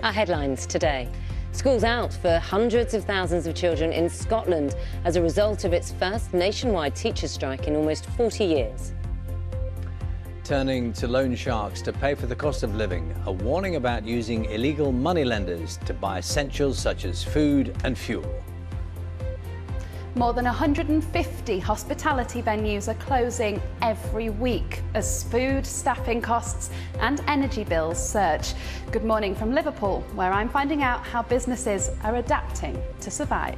Our headlines today. School's out for hundreds of thousands of children in Scotland as a result of its first nationwide teachers' strike in almost 40 years. Turning to loan sharks to pay for the cost of living, a warning about using illegal moneylenders to buy essentials such as food and fuel. More than 150 hospitality venues are closing every week as food, staffing costs and energy bills surge. Good morning from Liverpool, where I'm finding out how businesses are adapting to survive.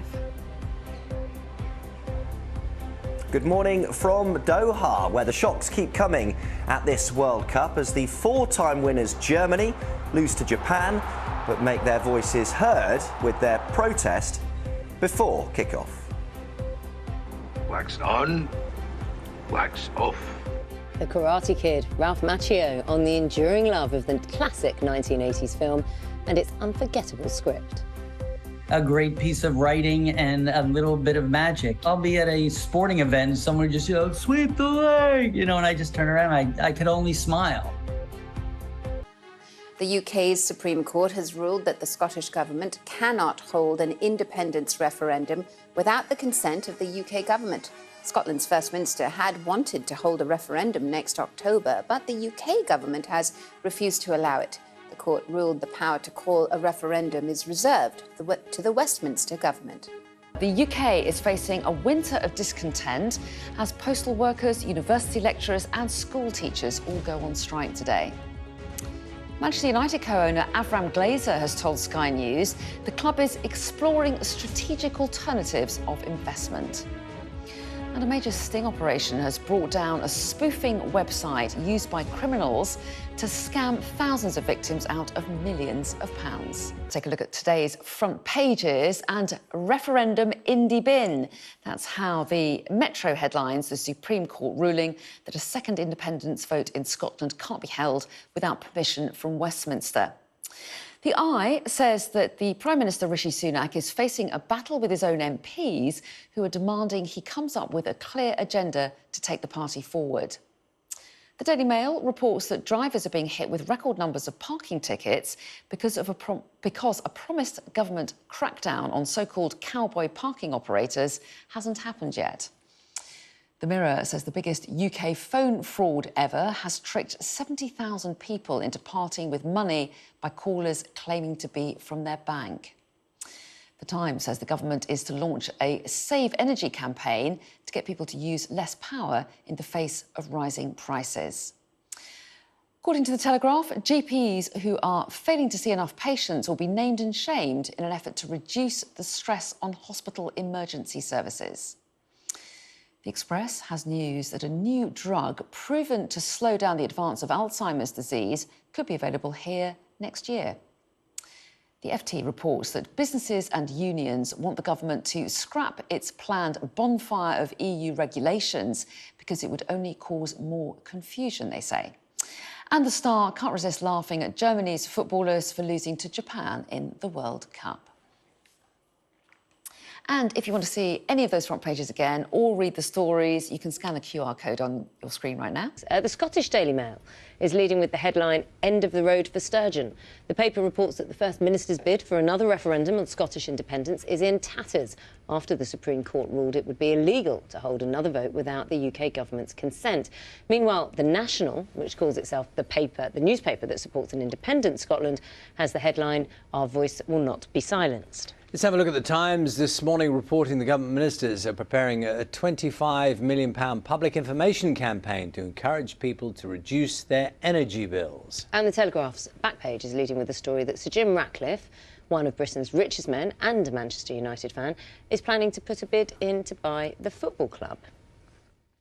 Good morning from Doha, where the shocks keep coming at this World Cup as the four-time winners Germany lose to Japan, but make their voices heard with their protest before kick-off. Wax on, wax off. The Karate Kid, Ralph Macchio, on the enduring love of the classic 1980s film and its unforgettable script. A great piece of writing and a little bit of magic. I'll be at a sporting event and someone just, sweep the leg, and I just turn around, I could only smile. The UK's Supreme Court has ruled that the Scottish Government cannot hold an independence referendum without the consent of the UK Government. Scotland's First Minister had wanted to hold a referendum next October, but the UK Government has refused to allow it. The court ruled the power to call a referendum is reserved to the Westminster Government. The UK is facing a winter of discontent as postal workers, university lecturers and school teachers all go on strike today. Manchester United co-owner Avram Glazer has told Sky News the club is exploring strategic alternatives of investment. And a major sting operation has brought down a spoofing website used by criminals to scam thousands of victims out of millions of pounds. Take a look at today's front pages and referendum in the bin. That's how the Metro headlines the Supreme Court ruling that a second independence vote in Scotland can't be held without permission from Westminster. The Eye says that the Prime Minister Rishi Sunak is facing a battle with his own MPs who are demanding he comes up with a clear agenda to take the party forward. The Daily Mail reports that drivers are being hit with record numbers of parking tickets because a promised government crackdown on so-called cowboy parking operators hasn't happened yet. The Mirror says the biggest UK phone fraud ever has tricked 70,000 people into parting with money by callers claiming to be from their bank. The Times says the government is to launch a Save Energy campaign to get people to use less power in the face of rising prices. According to The Telegraph, GPs who are failing to see enough patients will be named and shamed in an effort to reduce the stress on hospital emergency services. The Express has news that a new drug proven to slow down the advance of Alzheimer's disease could be available here next year. The FT reports that businesses and unions want the government to scrap its planned bonfire of EU regulations because it would only cause more confusion, they say. And The Star can't resist laughing at Germany's footballers for losing to Japan in the World Cup. And if you want to see any of those front pages again or read the stories, you can scan the QR code on your screen right now. The Scottish Daily Mail is leading with the headline, End of the Road for Sturgeon. The paper reports that the First Minister's bid for another referendum on Scottish independence is in tatters after the Supreme Court ruled it would be illegal to hold another vote without the UK government's consent. Meanwhile, The National, which calls itself the newspaper that supports an independent Scotland, has the headline, Our voice will not be silenced. Let's have a look at The Times this morning, reporting the government ministers are preparing a £25 million public information campaign to encourage people to reduce their energy bills. And The Telegraph's back page is leading with the story that Sir Jim Ratcliffe, one of Britain's richest men and a Manchester United fan, is planning to put a bid in to buy the football club.